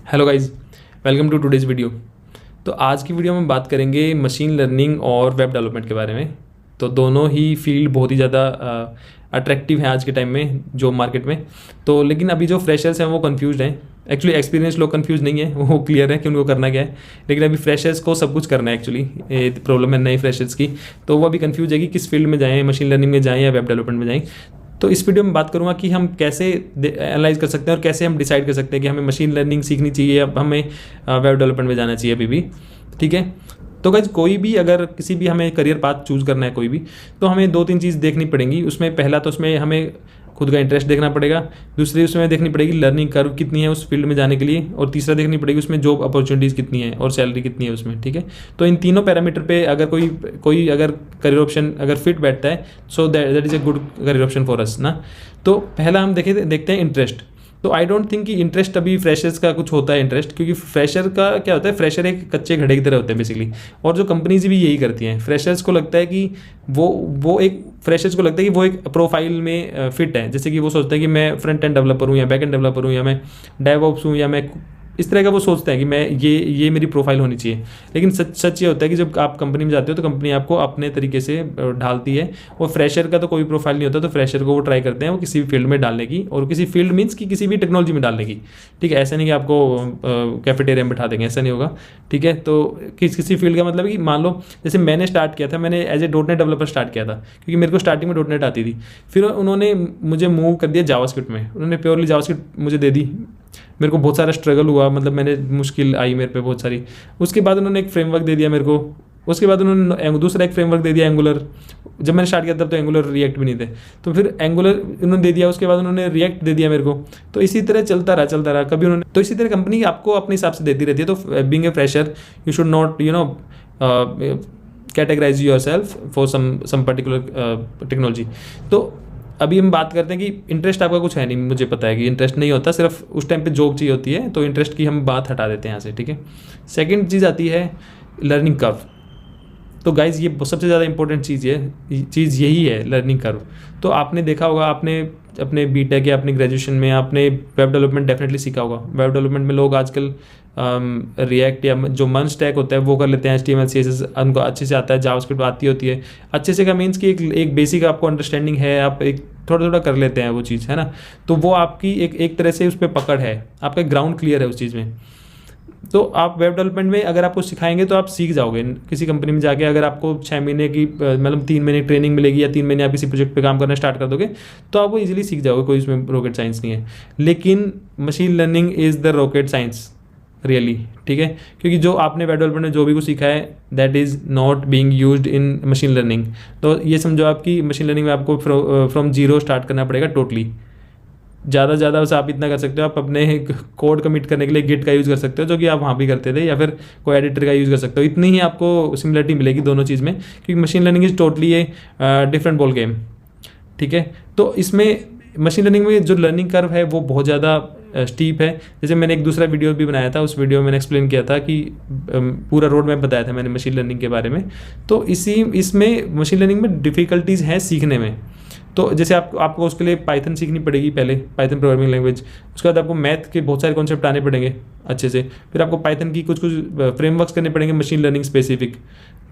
Hello guys, welcome to today's video. तो आज की वीडियो में बात करेंगे मशीन लर्निंग और वेब डेवलपमेंट के बारे में। तो दोनों ही फील्ड बहुत ही ज़्यादा अट्रैक्टिव हैं आज के टाइम में जॉब मार्केट में। तो लेकिन अभी जो फ्रेशर्स हैं वो कंफ्यूज हैं। एक्चुअली एक्सपीरियंस लोग कंफ्यूज नहीं है, वो क्लियर है कि उनको करना क्या है। लेकिन अभी फ्रेशर्स को सब कुछ करना है। एक्चुअली ये प्रॉब्लम है नए फ्रेशर्स की। तो वो अभी कंफ्यूज है कि किस फील्ड में जाएँ, मशीन लर्निंग में जाएँ या वेब डेवलपमेंट में जाएँ। तो इस वीडियो में बात करूंगा कि हम कैसे एनालाइज कर सकते हैं और कैसे हम डिसाइड कर सकते हैं कि हमें मशीन लर्निंग सीखनी चाहिए या हमें वेब डेवलपमेंट में जाना चाहिए अभी भी। ठीक है। तो गाइस कोई भी अगर किसी भी हमें करियर पाथ चूज़ करना है कोई भी, तो हमें दो तीन चीज़ देखनी पड़ेंगी। उसमें पहला तो उसमें हमें खुद का इंटरेस्ट देखना पड़ेगा। दूसरी उसमें देखनी पड़ेगी लर्निंग कर्व कितनी है उस फील्ड में जाने के लिए। और तीसरा देखनी पड़ेगी उसमें जॉब अपॉर्चुनिटीज़ कितनी है और सैलरी कितनी है उसमें। ठीक है। तो इन तीनों पैरामीटर पे अगर कोई अगर करियर ऑप्शन अगर फिट बैठता है, so that is a good career option for us ना। तो पहला हम देखते हैं इंटरेस्ट। तो आई डोंट थिंक कि इंटरेस्ट अभी फ्रेशर्स का कुछ होता है इंटरेस्ट, क्योंकि फ्रेशर का क्या होता है, फ्रेशर एक कच्चे घड़े की तरह होते हैं बेसिकली। और जो कंपनीज भी यही करती हैं, फ्रेशर्स को लगता है कि वो एक प्रोफाइल में फिट है। जैसे कि वो सोचते हैं कि मैं फ्रंट एंड डेवलपर हूँ या बैक एंड डेवलपर हूँ या मैं डेवऑप्स हूँ या मैं इस तरह का वो सोचते हैं कि मैं ये मेरी प्रोफाइल होनी चाहिए। लेकिन सच ये होता है कि जब आप कंपनी में जाते हो तो कंपनी आपको अपने तरीके से ढालती है। और फ्रेशर का तो कोई प्रोफाइल नहीं होता, तो फ्रेशर को वो ट्राई करते हैं वो किसी भी फील्ड में डालने की, और किसी फील्ड मीन्स कि किसी भी टेक्नोलॉजी में डालने की। ठीक है। ऐसा नहीं कि आपको कैफेटेरिया में बैठा देंगे, ऐसा नहीं होगा। ठीक है। तो किसी फील्ड का मतलब कि मान लो जैसे मैंने स्टार्ट किया था, मैंने as a dot net developer start किया था, क्योंकि मेरे को स्टार्टिंग में डॉट नेट आती थी। फिर उन्होंने मुझे मूव कर दिया जावास्क्रिप्ट में, उन्होंने प्योरली जावास्क्रिप्ट मुझे दे दी। मेरे को बहुत सारा स्ट्रगल हुआ, मतलब मैंने मुश्किल आई मेरे पे बहुत सारी। उसके बाद उन्होंने एक फ्रेमवर्क दे दिया मेरे को। उसके बाद उन्होंने दूसरा एक फ्रेमवर्क दे दिया एंगुलर। जब मैंने स्टार्ट किया तब तो एंगुलर रिएक्ट भी नहीं थे, तो फिर एंगुलर उन्होंने दे दिया। उसके बाद उन्होंने रिएक्ट दे दिया मेरे को। तो इसी तरह चलता रहा कभी उन्होंने। तो इसी तरह कंपनी आपको अपने हिसाब से देती रहती है। तो being a fresher you should not categorize yourself for some particular technology. तो अभी हम बात करते हैं कि इंटरेस्ट आपका कुछ है नहीं, मुझे पता है कि इंटरेस्ट नहीं होता, सिर्फ उस टाइम पे जॉब चाहिए होती है। तो इंटरेस्ट की हम बात हटा देते हैं यहाँ से। ठीक है। सेकंड चीज़ आती है लर्निंग कर्व। तो गाइज ये सबसे ज़्यादा इंपॉर्टेंट चीज़ यही है, लर्निंग कर्व। तो आपने देखा होगा, आपने अपने बीटेक या अपने ग्रेजुएशन में आपने वेब डेवलपमेंट डेफिनेटली सीखा होगा। वेब डेवलपमेंट में लोग आजकल रिएक्ट या जो मन स्टैक होता है वो कर लेते हैं, HTML CSS उनको अच्छे से आता है, जावास्क्रिप्ट आती होती है अच्छे से। का मीन्स कि एक बेसिक आपको अंडरस्टैंडिंग है, आप एक थोड़ा कर लेते हैं वो चीज़, है ना। तो वो आपकी एक तरह से उस पर पकड़ है, आपका ग्राउंड क्लियर है उस चीज़ में। तो आप वेब डेवलपमेंट में अगर आपको सिखाएंगे तो आप सीख जाओगे किसी कंपनी में जाके। अगर आपको 6 महीने की मतलब 3 महीने ट्रेनिंग मिलेगी या 3 महीने आप किसी प्रोजेक्ट पे काम करना स्टार्ट कर दोगे, तो आप वो इजीली सीख जाओगे। कोई इसमें रॉकेट साइंस नहीं है। लेकिन machine learning is the rocket science really. ठीक है। क्योंकि जो आपने वेब डेवलपमेंट में जो भी कुछ सीखा है that is not being used in machine learning. तो ये समझो आपकी मशीन लर्निंग में आपको फ्रॉम जीरो स्टार्ट करना पड़ेगा टोटली। ज़्यादा से ज़्यादा बस आप इतना कर सकते हो, आप अपने कोड कमिट करने के लिए गिट का यूज़ कर सकते हो, जो कि आप वहाँ भी करते थे, या फिर कोई एडिटर का यूज़ कर सकते हो। इतनी ही आपको सिमिलरिटी मिलेगी दोनों चीज़ में, क्योंकि machine learning is totally a different ball game. ठीक है। तो इसमें मशीन लर्निंग में जो लर्निंग कर्व है वो बहुत ज़्यादा स्टीप है। जैसे मैंने एक दूसरा वीडियो भी बनाया था, उस वीडियो में मैंने एक्सप्लेन किया था कि पूरा रोड मैप बताया था मैंने मशीन लर्निंग के बारे में। तो इसमें मशीन लर्निंग में डिफ़िकल्टीज़ हैं सीखने में। तो जैसे आपको उसके लिए पाइथन सीखनी पड़ेगी पहले, पाइथन प्रोग्रामिंग लैंग्वेज। उसके बाद आपको मैथ के बहुत सारे कॉन्सेप्ट आने पड़ेंगे अच्छे से। फिर आपको पाइथन की कुछ फ्रेमवर्क्स करने पड़ेंगे मशीन लर्निंग स्पेसिफिक।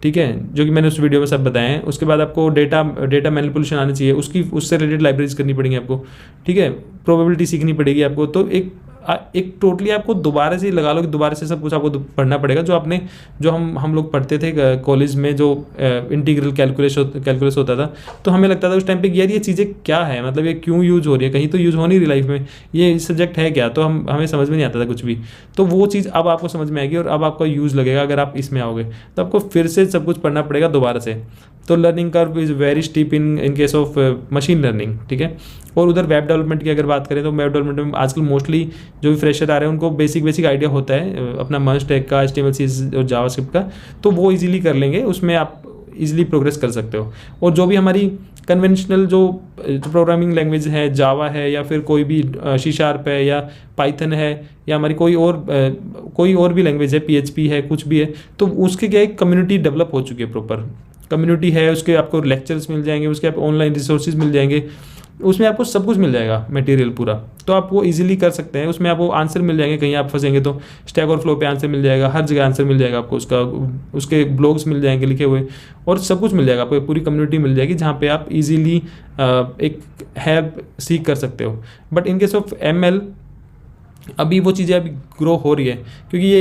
ठीक है। जो कि मैंने उस वीडियो में सब बताए हैं। उसके बाद आपको डेटा मैनिपुलेशन आनी चाहिए, उससे रिलेटेड लाइब्रेरीज करनी पड़ेंगी आपको। ठीक है। प्रोबेबिलिटी सीखनी पड़ेगी आपको। तो एक टोटली आपको दोबारा से लगा लो कि दोबारा से सब कुछ आपको पढ़ना पड़ेगा। जो हम लोग पढ़ते थे कॉलेज में, जो इंटीग्रल कैलकुलस होता था, तो हमें लगता था उस टाइम पे यार ये चीज़ें क्या है, मतलब ये क्यों यूज़ हो रही है, कहीं तो यूज़ हो नहीं रही लाइफ में, ये सब्जेक्ट है क्या। तो हमें समझ में नहीं आता था कुछ भी। तो वो चीज़ अब आपको समझ में आएगी और अब आपका यूज़ लगेगा अगर आप इसमें आओगे। तो आपको फिर से सब कुछ पढ़ना पड़ेगा दोबारा से। तो learning curve is very steep in case of machine learning. ठीक है। और उधर वेब डेवलपमेंट की अगर बात करें तो वेब डेवलपमेंट में आजकल मोस्टली जो भी फ्रेशर आ रहे हैं उनको बेसिक आइडिया होता है अपना मन स्टैक का, HTML CSS और जावास्क्रिप्ट का। तो वो इजीली कर लेंगे, उसमें आप इजीली प्रोग्रेस कर सकते हो। और जो भी हमारी कन्वेंशनल जो प्रोग्रामिंग लैंग्वेज है, जावा है या फिर कोई भी C# है या पाइथन है या हमारी कोई और भी लैंग्वेज है, PHP है, कुछ भी है, तो उसके क्या एक कम्युनिटी डेवलप हो चुकी है, प्रॉपर कम्युनिटी है। उसके आपको लेक्चर्स मिल जाएंगे, उसके आप ऑनलाइन रिसोर्सेज मिल जाएंगे। उसमें आपको सब कुछ मिल जाएगा, मटेरियल पूरा, तो आप वो इजीली कर सकते हैं। उसमें आपको आंसर मिल जाएंगे, कहीं आप फंसेंगे तो स्टैक ओवरफ्लो पे आंसर मिल जाएगा, हर जगह आंसर मिल जाएगा आपको उसका, उसके ब्लॉग्स मिल जाएंगे लिखे हुए, और सब कुछ मिल जाएगा आपको, पूरी कम्युनिटी मिल जाएगी जहाँ पे आप इजीली एक हेल्प सीख कर सकते हो। But in case of ML अभी वो चीज़ें अभी ग्रो हो रही है, क्योंकि ये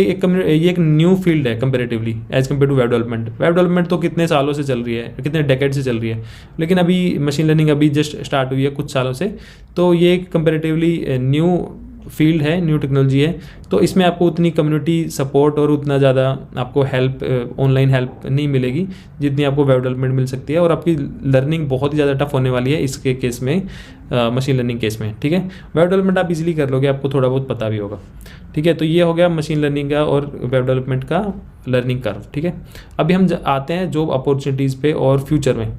एक न्यू फील्ड है comparatively as compare to web development. Web development तो कितने सालों से चल रही है, कितने डेकेड से चल रही है, लेकिन अभी मशीन लर्निंग अभी जस्ट स्टार्ट हुई है कुछ सालों से, तो ये कंपेरेटिवली न्यू फील्ड है, न्यू टेक्नोलॉजी है। तो इसमें आपको उतनी कम्युनिटी सपोर्ट और उतना ज़्यादा आपको हेल्प, ऑनलाइन हेल्प नहीं मिलेगी जितनी आपको वेब डेवलपमेंट मिल सकती है, और आपकी लर्निंग बहुत ही ज़्यादा टफ होने वाली है इसके केस में, मशीन लर्निंग केस में। ठीक है, वेब डेवलपमेंट आप इजीली कर लोगे, आपको थोड़ा बहुत पता भी होगा। ठीक है, तो ये हो गया मशीन लर्निंग का और वेब डेवलपमेंट का लर्निंग कर्व। ठीक है, अभी हम आते हैं जॉब अपॉर्चुनिटीज़ पे और फ्यूचर में।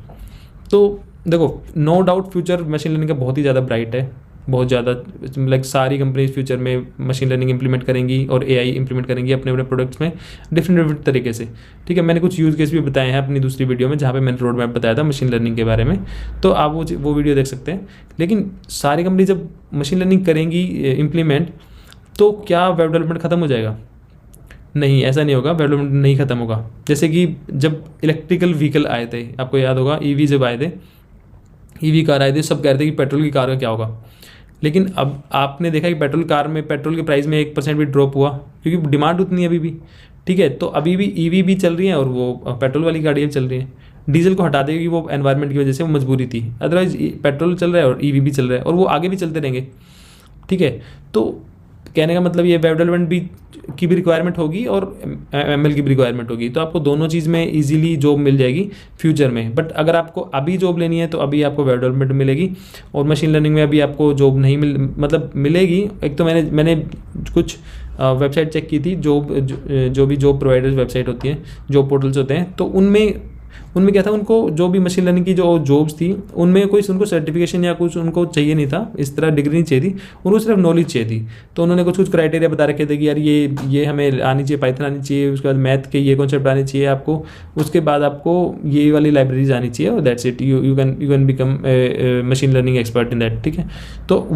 तो देखो, no doubt future machine learning का बहुत ही ज़्यादा ब्राइट है, बहुत ज़्यादा, लाइक सारी कंपनीज फ्यूचर में मशीन लर्निंग इंप्लीमेंट करेंगी और AI इंप्लीमेंट करेंगी अपने अपने प्रोडक्ट्स में डिफरेंट तरीके से। ठीक है, मैंने कुछ यूज़ केस भी बताए हैं अपनी दूसरी वीडियो में, जहाँ पे मैंने रोड मैप बताया था मशीन लर्निंग के बारे में, तो आप वो वीडियो देख सकते हैं। लेकिन सारी कंपनी जब मशीन लर्निंग करेंगी इंप्लीमेंट, तो क्या वेब डेवलपमेंट ख़त्म हो जाएगा? नहीं, ऐसा नहीं होगा, वेब डेवलपमेंट नहीं ख़त्म होगा। जैसे कि जब इलेक्ट्रिकल व्हीकल आए थे, आपको याद होगा, EV जब आए थे, EV कार आए थे, सब कह रहे थे कि पेट्रोल की कार का क्या होगा। लेकिन अब आपने देखा कि पेट्रोल के प्राइस में 1% भी ड्रॉप हुआ, क्योंकि डिमांड उतनी है अभी भी। ठीक है, तो अभी भी EV भी चल रही हैं और वो पेट्रोल वाली गाड़ियाँ भी चल रही हैं। डीजल को हटा देगी, क्योंकि वो एनवायरनमेंट की वजह से वो मजबूरी थी, अदरवाइज पेट्रोल चल रहा है और EV भी चल रहा है, और वो आगे भी चलते रहेंगे। ठीक है, तो कहने का मतलब ये वेब डेवलपमेंट की भी रिक्वायरमेंट होगी और ML की भी रिक्वायरमेंट होगी, तो आपको दोनों चीज़ में इजीली जॉब मिल जाएगी फ्यूचर में। बट अगर आपको अभी जॉब लेनी है तो अभी आपको वेब डेवलपमेंट मिलेगी, और मशीन लर्निंग में अभी आपको जॉब नहीं मिलेगी। एक तो मैंने कुछ वेबसाइट चेक की थी, जो भी जॉब प्रोवाइडर्स वेबसाइट होती हैं, जॉब पोर्टल्स होते हैं, तो उनमें क्या था, उनको जो भी मशीन लर्निंग की जो जॉब्स थी उनमें उनको सर्टिफिकेशन या कुछ उनको चाहिए नहीं था, इस तरह डिग्री नहीं चाहिए थी, उनको सिर्फ नॉलेज चाहिए थी। तो उन्होंने कुछ क्राइटेरिया बता रखे थे कि यार ये हमें आनी चाहिए, पाइथन आनी चाहिए, उसके बाद मैथ के ये कॉन्सेप्ट आने चाहिए आपको, उसके बाद आपको ये वाली लाइब्रेरीज आनी चाहिए, और that's it, you can become machine learning expert in that. ठीक है, तो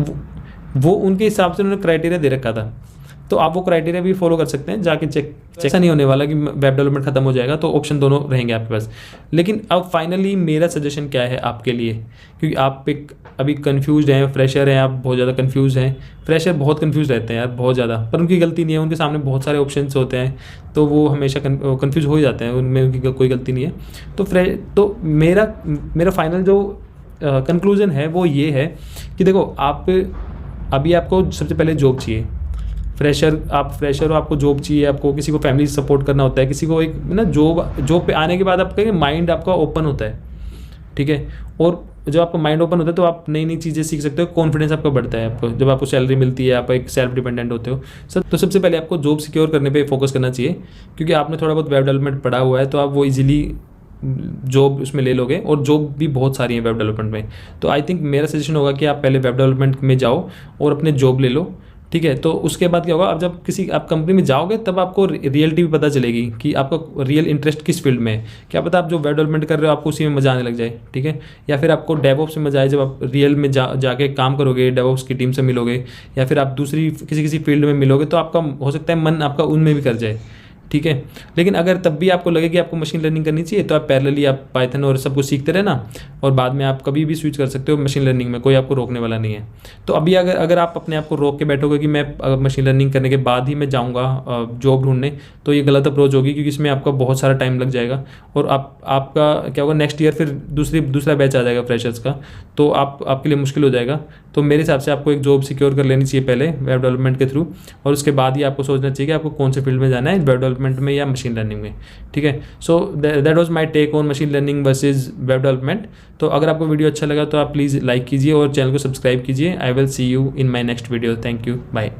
वो उनके हिसाब से उन्होंने क्राइटेरिया दे रखा था, तो आप वो क्राइटेरिया भी फॉलो कर सकते हैं जाके चेक। ऐसा नहीं होने वाला कि वेब डेवलपमेंट खत्म हो जाएगा, तो ऑप्शन दोनों रहेंगे आपके पास। लेकिन अब फाइनली मेरा सजेशन क्या है आपके लिए, क्योंकि आप अभी कंफ्यूज हैं, फ्रेशर हैं, आप बहुत ज़्यादा कंफ्यूज हैं। फ्रेशर बहुत कंफ्यूज रहते हैं यार, बहुत ज़्यादा, पर उनकी गलती नहीं है, उनके सामने बहुत सारे ऑप्शंस होते हैं, तो वो हमेशा कंफ्यूज हो ही जाते हैं, उनमें उनकी कोई गलती नहीं है। तो मेरा फाइनल जो कंक्लूजन है वो ये है कि देखो, अभी आपको सबसे पहले जॉब चाहिए। आप फ्रेशर हो, आपको जॉब चाहिए, आपको किसी को फैमिली सपोर्ट करना होता है, किसी को एक ना जॉब पे आने के बाद आपका माइंड आपका ओपन होता है। ठीक है, और जब आपका माइंड ओपन होता है तो आप नई नई चीज़ें सीख सकते हो, कॉन्फिडेंस आपका बढ़ता है। आपको जब आपको सैलरी मिलती है, आप एक सेल्फ डिपेंडेंट होते हो, तो सबसे पहले आपको जॉब सिक्योर करने पे फोकस करना चाहिए, क्योंकि आपने थोड़ा बहुत वेब डेवलपमेंट पढ़ा हुआ है, तो आप वो इजीली जॉब उसमें ले लोगे, और जॉब भी बहुत सारी है वेब डेवलपमेंट में। तो आई थिंक मेरा सजेशन होगा कि आप पहले वेब डेवलपमेंट में जाओ और अपने जॉब ले लो। ठीक है, तो उसके बाद क्या होगा, अब जब आप कंपनी में जाओगे तब आपको रियलिटी भी पता चलेगी कि आपका रियल इंटरेस्ट किस फील्ड में है। क्या पता आप जो वेब डेवलपमेंट कर रहे हो आपको उसी में मजा आने लग जाए। ठीक है, या फिर आपको डेवऑप्स में मजा आए, जब आप रियल में जाके काम करोगे, डेवऑप्स की टीम से मिलोगे, या फिर आप दूसरी किसी फील्ड में मिलोगे, तो आपका हो सकता है मन आपका उनमें भी कर जाए। ठीक है, लेकिन अगर तब भी आपको लगे कि आपको मशीन लर्निंग करनी चाहिए, तो आप पैरेलली आप पाइथन और सब कुछ सीखते रहना, और बाद में आप कभी भी स्विच कर सकते हो मशीन लर्निंग में, कोई आपको रोकने वाला नहीं है। तो अभी अगर आप अपने आप को रोक के बैठोगे कि मैं मशीन लर्निंग करने के बाद ही मैं जाऊँगा जॉब ढूंढने, तो ये गलत अप्रोच होगी, क्योंकि इसमें आपका बहुत सारा टाइम लग जाएगा, और आपका क्या होगा, नेक्स्ट ईयर फिर दूसरा बैच आ जाएगा फ्रेशर्स का, तो आपके लिए मुश्किल हो जाएगा। तो मेरे हिसाब से आपको एक जॉब सिक्योर कर लेनी चाहिए पहले वेब डेवलपमेंट के थ्रू, और उसके बाद ही आपको सोचना चाहिए कि आपको कौन से फील्ड में जाना है, वेब डेवलपमेंट में या मशीन लर्निंग में। ठीक है, so that was my take on machine learning versus web development. तो अगर आपको वीडियो अच्छा लगा तो आप प्लीज़ लाइक कीजिए और चैनल को सब्सक्राइब कीजिए। I will see you in my next video. Thank you, bye.